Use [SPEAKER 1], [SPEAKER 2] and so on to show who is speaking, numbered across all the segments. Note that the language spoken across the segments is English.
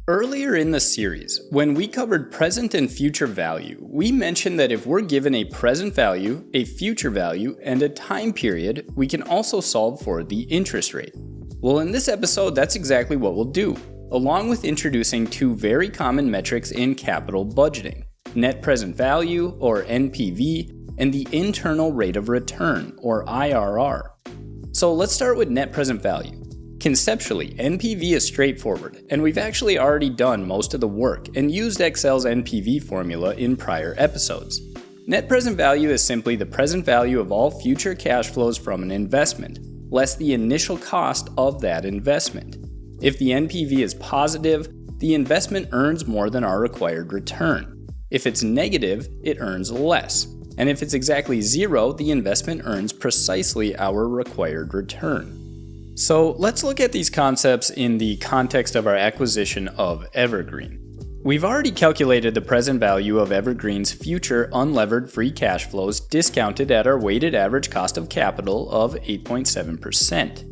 [SPEAKER 1] Earlier in the series, when we covered present and future value, we mentioned that if we're given a present value, a future value, and a time period, we can also solve for the interest rate. Well, in this episode, that's exactly what we'll do, along with introducing two very common metrics in capital budgeting: net present value, or NPV, and the internal rate of return, or IRR. So let's start with net present value. Conceptually, NPV is straightforward, and we've actually already done most of the work and used Excel's NPV formula in prior episodes. Net present value is simply the present value of all future cash flows from an investment, less the initial cost of that investment. If the NPV is positive, the investment earns more than our required return. If it's negative, it earns less. And if it's exactly zero, the investment earns precisely our required return. So let's look at these concepts in the context of our acquisition of Evergreen. We've already calculated the present value of Evergreen's future unlevered free cash flows discounted at our weighted average cost of capital of 8.7%.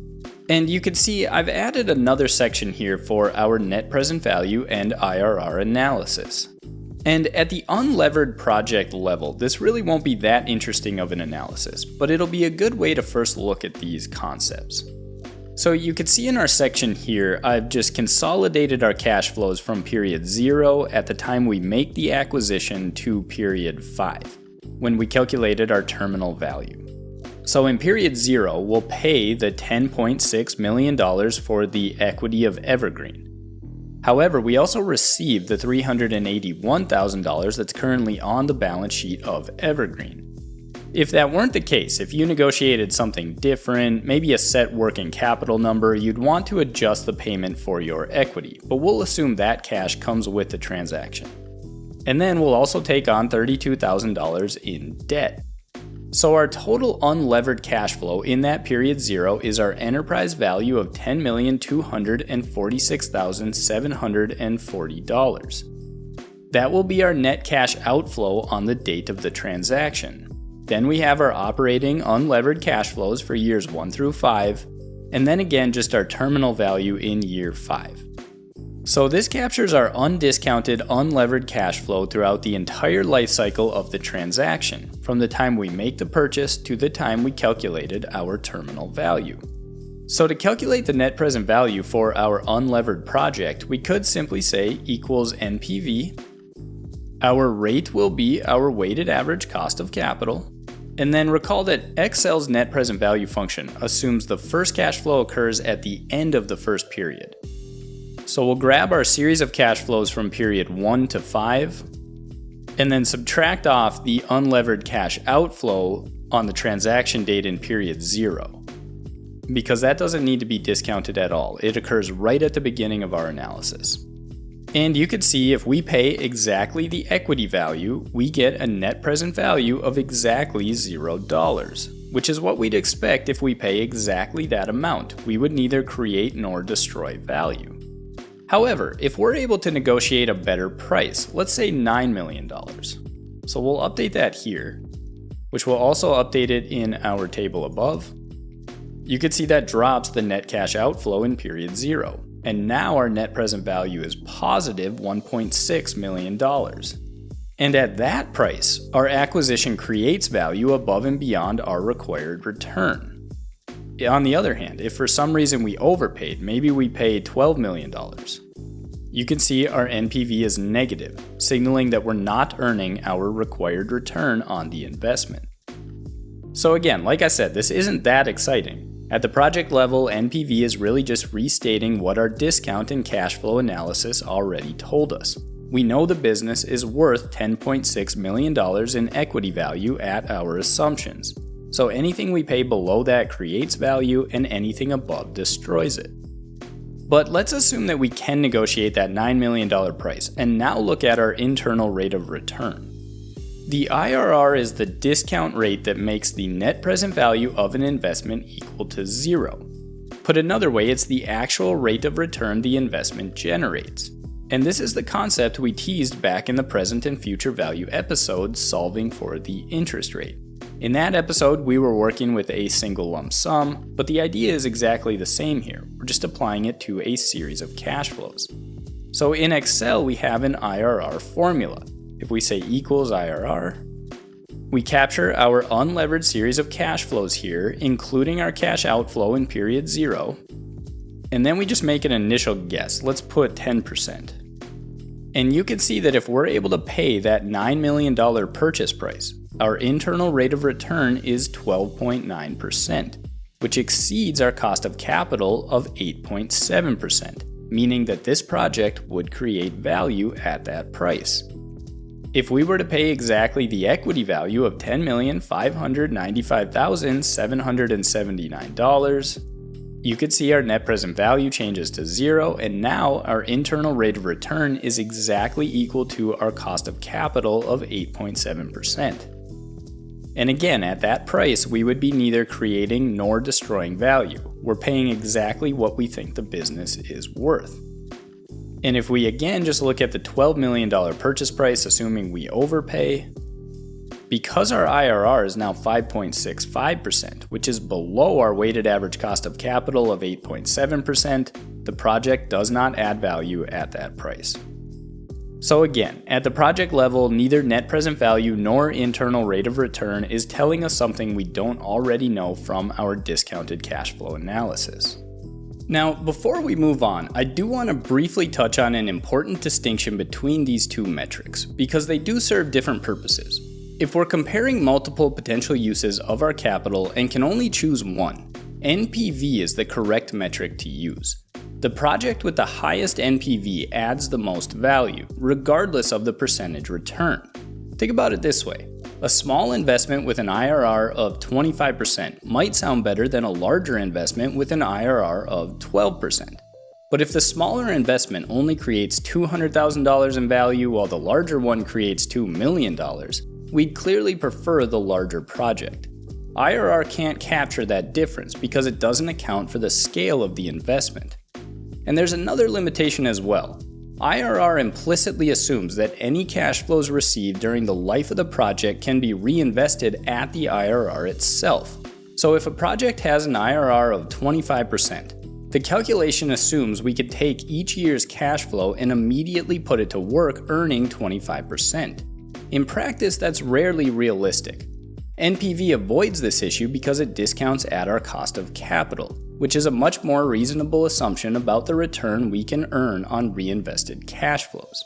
[SPEAKER 1] And you can see I've added another section here for our net present value and IRR analysis. And at the unlevered project level, this really won't be that interesting of an analysis, but it'll be a good way to first look at these concepts. So you can see in our section here, I've just consolidated our cash flows from period 0 at the time we make the acquisition to period 5, when we calculated our terminal value. So in period 0, we'll pay the $10.6 million for the equity of Evergreen. However, we also receive the $381,000 that's currently on the balance sheet of Evergreen. If that weren't the case, if you negotiated something different, maybe a set working capital number, you'd want to adjust the payment for your equity, but we'll assume that cash comes with the transaction. And then we'll also take on $32,000 in debt. So our total unlevered cash flow in that period 0 is our enterprise value of $10,246,740. That will be our net cash outflow on the date of the transaction. Then we have our operating unlevered cash flows for years 1 through 5, and then again just our terminal value in year 5. So this captures our undiscounted unlevered cash flow throughout the entire life cycle of the transaction, from the time we make the purchase to the time we calculated our terminal value. So to calculate the net present value for our unlevered project, we could simply say equals NPV. Our rate will be our weighted average cost of capital. And then recall that Excel's net present value function assumes the first cash flow occurs at the end of the first period. So we'll grab our series of cash flows from period 1 to 5, and then subtract off the unlevered cash outflow on the transaction date in period 0. Because that doesn't need to be discounted at all. It occurs right at the beginning of our analysis. And you could see if we pay exactly the equity value, we get a net present value of exactly $0, which is what we'd expect if we pay exactly that amount. We would neither create nor destroy value. However, if we're able to negotiate a better price, let's say $9 million. So we'll update that here, which will also update it in our table above. You could see that drops the net cash outflow in period 0. And now our net present value is positive $1.6 million. And at that price, our acquisition creates value above and beyond our required return. On the other hand, if for some reason we overpaid, maybe we paid $12 million, you can see our NPV is negative, signaling that we're not earning our required return on the investment. So again, like I said, this isn't that exciting. At the project level, NPV is really just restating what our discount and cash flow analysis already told us. We know the business is worth $10.6 million in equity value at our assumptions. So anything we pay below that creates value and anything above destroys it. But let's assume that we can negotiate that $9 million price and now look at our internal rate of return. The IRR is the discount rate that makes the net present value of an investment equal to 0. Put another way, it's the actual rate of return the investment generates. And this is the concept we teased back in the present and future value episode, solving for the interest rate. In that episode, we were working with a single lump sum, but the idea is exactly the same here. We're just applying it to a series of cash flows. So in Excel, we have an IRR formula. If we say equals IRR, we capture our unlevered series of cash flows here, including our cash outflow in period 0. And then we just make an initial guess. Let's put 10%. And you can see that if we're able to pay that $9 million purchase price, our internal rate of return is 12.9%, which exceeds our cost of capital of 8.7%, meaning that this project would create value at that price. If we were to pay exactly the equity value of $10,595,779, you could see our net present value changes to 0, and now our internal rate of return is exactly equal to our cost of capital of 8.7%. And again, at that price, we would be neither creating nor destroying value. We're paying exactly what we think the business is worth. And if we again just look at the $12 million purchase price, assuming we overpay, because our IRR is now 5.65%, which is below our weighted average cost of capital of 8.7%, the project does not add value at that price. So again, at the project level, neither net present value nor internal rate of return is telling us something we don't already know from our discounted cash flow analysis. Now, before we move on, I do want to briefly touch on an important distinction between these two metrics, because they do serve different purposes. If we're comparing multiple potential uses of our capital and can only choose one, NPV is the correct metric to use. The project with the highest NPV adds the most value, regardless of the percentage return. Think about it this way. A small investment with an IRR of 25% might sound better than a larger investment with an IRR of 12%. But if the smaller investment only creates $200,000 in value while the larger one creates $2 million, we'd clearly prefer the larger project. IRR can't capture that difference because it doesn't account for the scale of the investment. And there's another limitation as well. IRR implicitly assumes that any cash flows received during the life of the project can be reinvested at the IRR itself. So if a project has an IRR of 25%, the calculation assumes we could take each year's cash flow and immediately put it to work, earning 25%. In practice, that's rarely realistic. NPV avoids this issue because it discounts at our cost of capital, which is a much more reasonable assumption about the return we can earn on reinvested cash flows.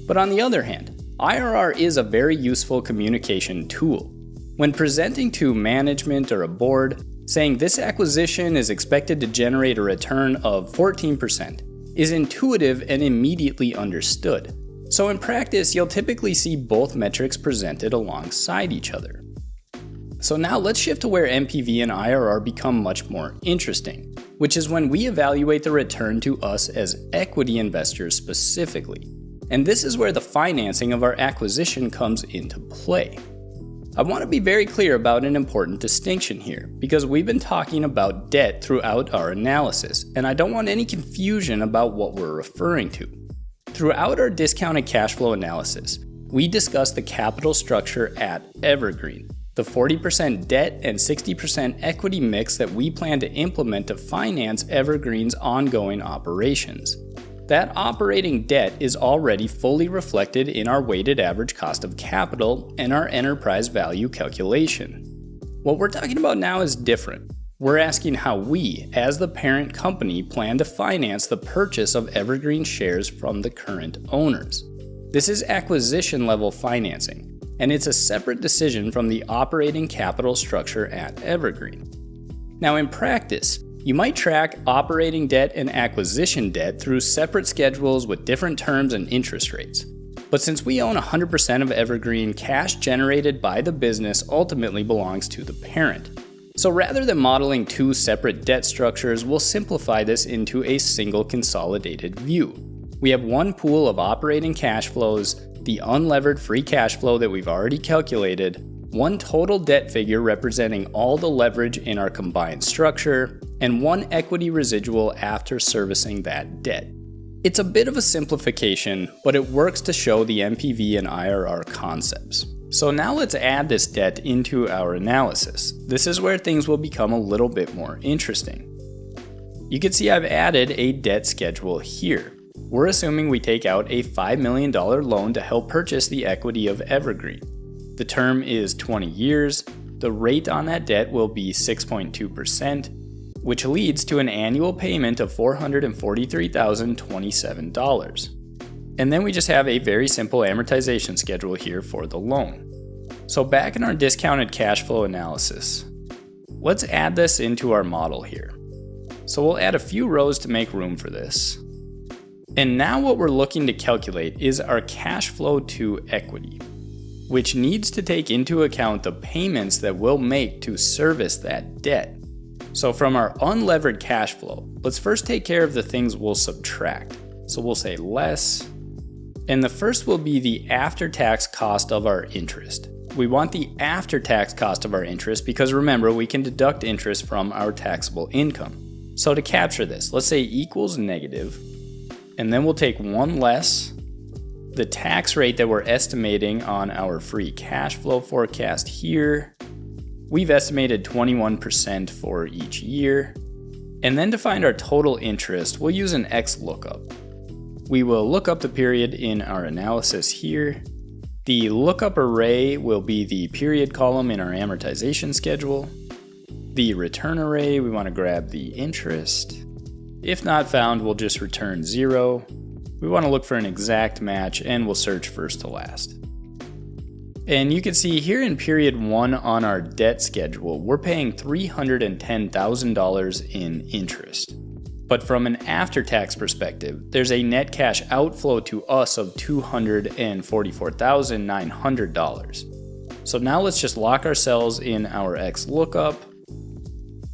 [SPEAKER 1] But on the other hand, IRR is a very useful communication tool. When presenting to management or a board, saying this acquisition is expected to generate a return of 14% is intuitive and immediately understood. So in practice, you'll typically see both metrics presented alongside each other. So now let's shift to where NPV and IRR become much more interesting, which is when we evaluate the return to us as equity investors specifically. And this is where the financing of our acquisition comes into play. I want to be very clear about an important distinction here, because we've been talking about debt throughout our analysis, and I don't want any confusion about what we're referring to. Throughout our discounted cash flow analysis, we discussed the capital structure at Evergreen, the 40% debt and 60% equity mix that we plan to implement to finance Evergreen's ongoing operations. That operating debt is already fully reflected in our weighted average cost of capital and our enterprise value calculation. What we're talking about now is different. We're asking how we, as the parent company, plan to finance the purchase of Evergreen shares from the current owners. This is acquisition level financing, and it's a separate decision from the operating capital structure at Evergreen. Now in practice, you might track operating debt and acquisition debt through separate schedules with different terms and interest rates. But since we own 100% of Evergreen, cash generated by the business ultimately belongs to the parent. So rather than modeling two separate debt structures, we'll simplify this into a single consolidated view. We have one pool of operating cash flows, the unlevered free cash flow that we've already calculated, one total debt figure representing all the leverage in our combined structure, and one equity residual after servicing that debt. It's a bit of a simplification, but it works to show the NPV and IRR concepts. So now let's add this debt into our analysis. This is where things will become a little bit more interesting. You can see I've added a debt schedule here. we're assuming we take out a $5 million loan to help purchase the equity of Evergreen. The term is 20 years. The rate on that debt will be 6.2%, which leads to an annual payment of $443,027. And then we just have a very simple amortization schedule here for the loan. So back in our discounted cash flow analysis, let's add this into our model here. So we'll add a few rows to make room for this. And now what we're looking to calculate is our cash flow to equity, which needs to take into account the payments that we'll make to service that debt. So from our unlevered cash flow, let's first take care of the things we'll subtract. So we'll say less, and the first will be the after-tax cost of our interest. We want the after-tax cost of our interest because remember, we can deduct interest from our taxable income. So to capture this, let's say equals negative, and then we'll take one less the tax rate that we're estimating on our free cash flow forecast here. We've estimated 21% for each year. And then to find our total interest, we'll use an XLOOKUP. We will look up the period in our analysis here. The lookup array will be the period column in our amortization schedule. The return array, we want to grab the interest. If not found, we'll just return 0. We want to look for an exact match and we'll search first to last. And you can see here in period 1 on our debt schedule, we're paying $310,000 in interest. But from an after-tax perspective, there's a net cash outflow to us of $244,900. So now let's just lock ourselves in our XLOOKUP,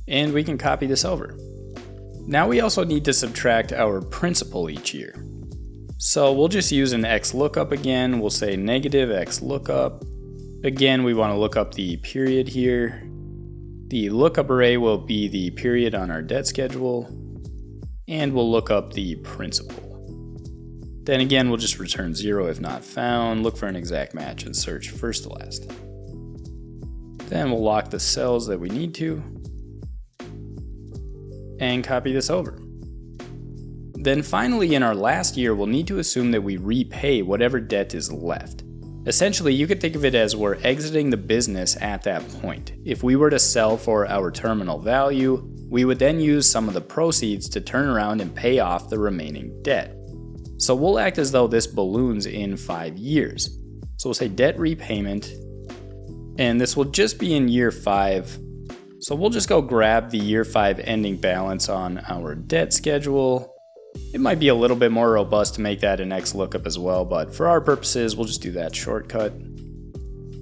[SPEAKER 1] and we can copy this over. Now we also need to subtract our principal each year. So we'll just use an XLOOKUP again. We'll say negative XLOOKUP. Again, we want to look up the period here. The lookup array will be the period on our debt schedule. And we'll look up the principal. Then again, we'll just return 0 if not found, look for an exact match, and search first to last. Then we'll lock the cells that we need to, and copy this over. Then finally, in our last year, we'll need to assume that we repay whatever debt is left. Essentially, you could think of it as we're exiting the business at that point. If we were to sell for our terminal value, we would then use some of the proceeds to turn around and pay off the remaining debt. So we'll act as though this balloons in 5 years. So we'll say debt repayment, and this will just be in year 5. So we'll just go grab the year 5 ending balance on our debt schedule. It might be a little bit more robust to make that an XLOOKUP as well, but for our purposes, we'll just do that shortcut.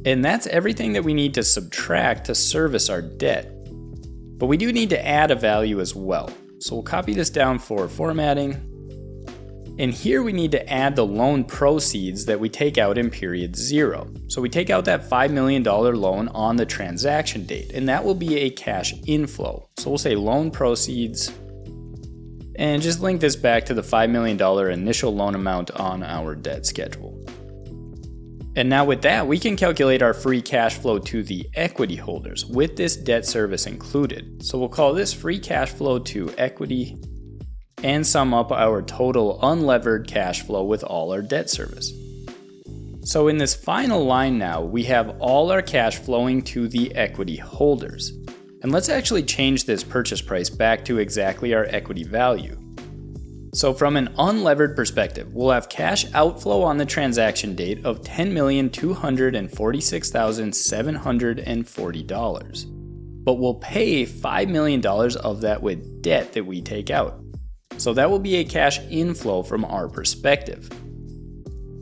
[SPEAKER 1] And that's everything that we need to subtract to service our debt. But we do need to add a value as well. So we'll copy this down for formatting. And here we need to add the loan proceeds that we take out in period 0. So we take out that $5 million loan on the transaction date, and that will be a cash inflow. So we'll say loan proceeds, and just link this back to the $5 million initial loan amount on our debt schedule. And now with that, we can calculate our free cash flow to the equity holders with this debt service included. So we'll call this free cash flow to equity and sum up our total unlevered cash flow with all our debt service. So in this final line now, we have all our cash flowing to the equity holders. And let's actually change this purchase price back to exactly our equity value. So from an unlevered perspective, we'll have cash outflow on the transaction date of $10,246,740. But we'll pay $5 million of that with debt that we take out. So that will be a cash inflow from our perspective.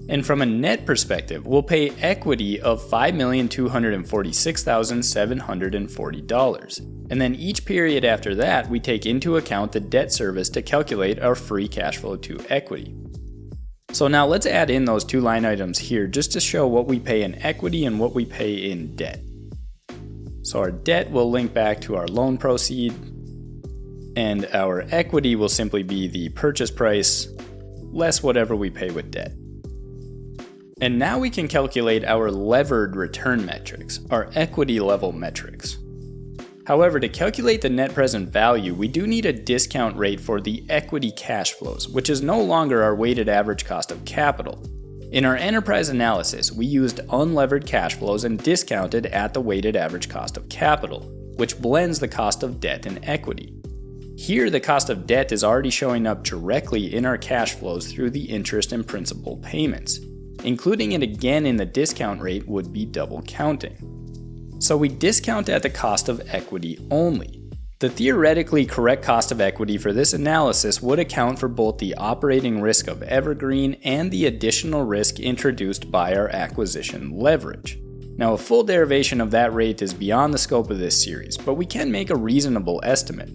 [SPEAKER 1] And from a net perspective, we'll pay equity of $5,246,740. And then each period after that, we take into account the debt service to calculate our free cash flow to equity. So now let's add in those two line items here just to show what we pay in equity and what we pay in debt. So our debt will link back to our loan proceed, and our equity will simply be the purchase price less whatever we pay with debt. And now we can calculate our levered return metrics, our equity level metrics. However, to calculate the net present value, we do need a discount rate for the equity cash flows, which is no longer our weighted average cost of capital. In our enterprise analysis, we used unlevered cash flows and discounted at the weighted average cost of capital, which blends the cost of debt and equity. Here, the cost of debt is already showing up directly in our cash flows through the interest and principal payments. Including it again in the discount rate would be double counting. So we discount at the cost of equity only. The theoretically correct cost of equity for this analysis would account for both the operating risk of Evergreen and the additional risk introduced by our acquisition leverage. Now, a full derivation of that rate is beyond the scope of this series, but we can make a reasonable estimate.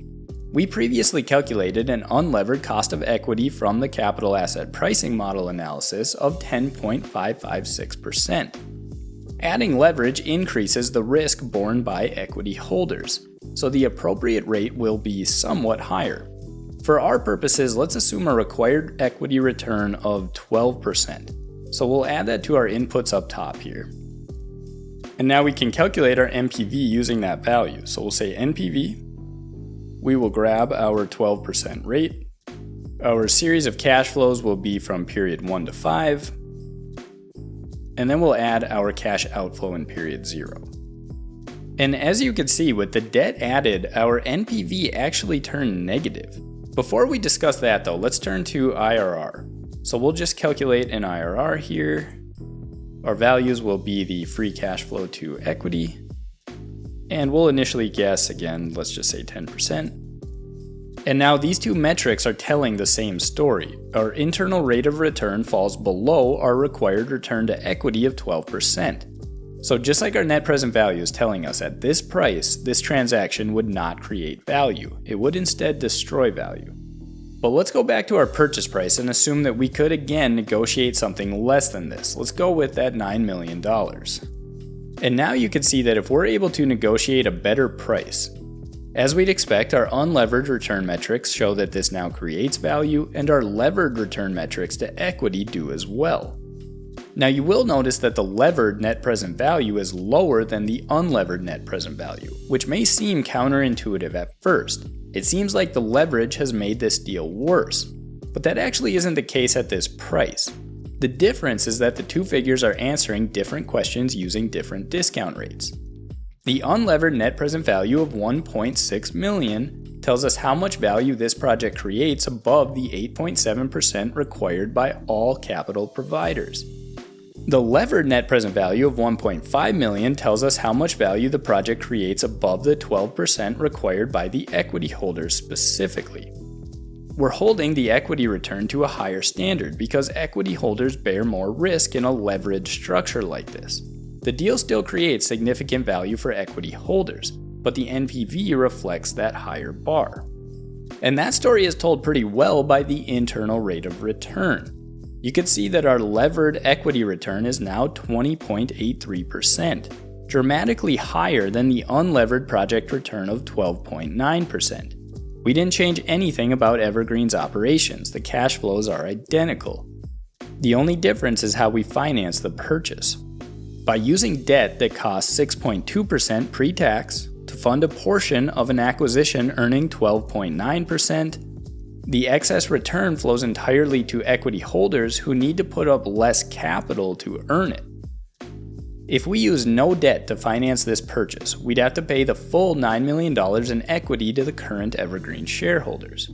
[SPEAKER 1] We previously calculated an unlevered cost of equity from the capital asset pricing model analysis of 10.556%. Adding leverage increases the risk borne by equity holders, so the appropriate rate will be somewhat higher. For our purposes, let's assume a required equity return of 12%. So we'll add that to our inputs up top here. And now we can calculate our NPV using that value. So we'll say NPV. We will grab our 12% rate. Our series of cash flows will be from period 1 to 5. And then we'll add our cash outflow in period 0. And as you can see, with the debt added, our NPV actually turned negative. Before we discuss that though, let's turn to IRR. So we'll just calculate an IRR here. Our values will be the free cash flow to equity. And we'll initially guess, again, let's just say 10%. And now these two metrics are telling the same story. Our internal rate of return falls below our required return to equity of 12%. So just like our net present value is telling us at this price, this transaction would not create value. It would instead destroy value. But let's go back to our purchase price and assume that we could again negotiate something less than this. Let's go with that $9 million. And now you can see that if we're able to negotiate a better price, as we'd expect, our unlevered return metrics show that this now creates value, and our levered return metrics to equity do as well. Now you will notice that the levered net present value is lower than the unlevered net present value, which may seem counterintuitive at first. It seems like the leverage has made this deal worse, but that actually isn't the case at this price. The difference is that the two figures are answering different questions using different discount rates. The unlevered net present value of $1.6 million tells us how much value this project creates above the 8.7% required by all capital providers. The levered net present value of $1.5 million tells us how much value the project creates above the 12% required by the equity holders specifically. We're holding the equity return to a higher standard because equity holders bear more risk in a leveraged structure like this. The deal still creates significant value for equity holders, but the NPV reflects that higher bar. And that story is told pretty well by the internal rate of return. You can see that our levered equity return is now 20.83%, dramatically higher than the unlevered project return of 12.9%. We didn't change anything about Evergreen's operations, the cash flows are identical. The only difference is how we finance the purchase. By using debt that costs 6.2% pre-tax to fund a portion of an acquisition earning 12.9%, the excess return flows entirely to equity holders who need to put up less capital to earn it. If we use no debt to finance this purchase, we'd have to pay the full $9 million in equity to the current Evergreen shareholders.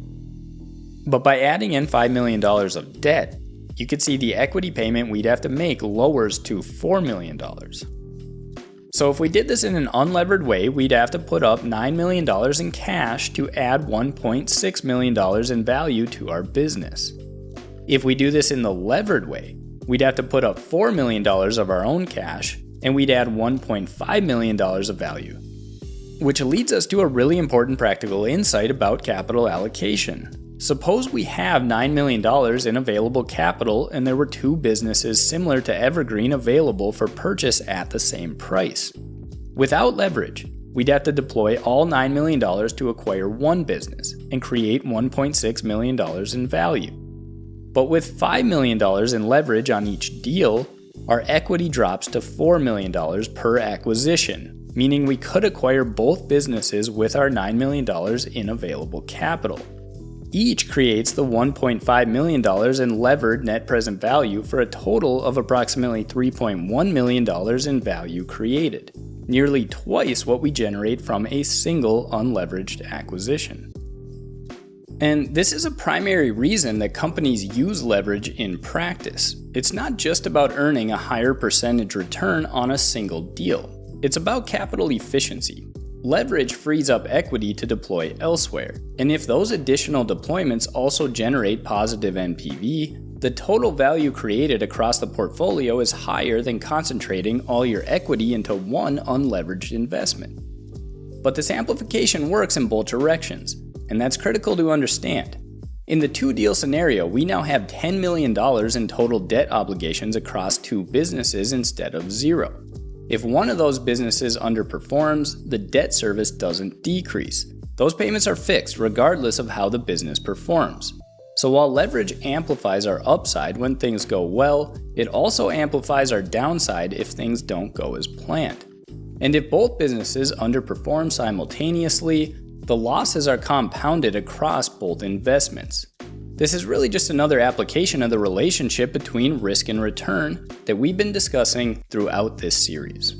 [SPEAKER 1] But by adding in $5 million of debt, you could see the equity payment we'd have to make lowers to $4 million. So if we did this in an unlevered way, we'd have to put up $9 million in cash to add $1.6 million in value to our business. If we do this in the levered way, we'd have to put up $4 million of our own cash, and we'd add $1.5 million of value. Which leads us to a really important practical insight about capital allocation. Suppose we have $9 million in available capital and there were two businesses similar to Evergreen available for purchase at the same price. Without leverage, we'd have to deploy all $9 million to acquire one business and create $1.6 million in value. But with $5 million in leverage on each deal, our equity drops to $4 million per acquisition, meaning we could acquire both businesses with our $9 million in available capital. Each creates the $1.5 million in levered net present value for a total of approximately $3.1 million in value created, nearly twice what we generate from a single unleveraged acquisition. And this is a primary reason that companies use leverage in practice. It's not just about earning a higher percentage return on a single deal. It's about capital efficiency. Leverage frees up equity to deploy elsewhere, and if those additional deployments also generate positive NPV, the total value created across the portfolio is higher than concentrating all your equity into one unleveraged investment. But this amplification works in both directions, and that's critical to understand. In the two-deal scenario, we now have $10 million in total debt obligations across two businesses instead of zero. If one of those businesses underperforms, the debt service doesn't decrease. Those payments are fixed regardless of how the business performs. So while leverage amplifies our upside when things go well, it also amplifies our downside if things don't go as planned. And if both businesses underperform simultaneously, the losses are compounded across both investments. This is really just another application of the relationship between risk and return that we've been discussing throughout this series.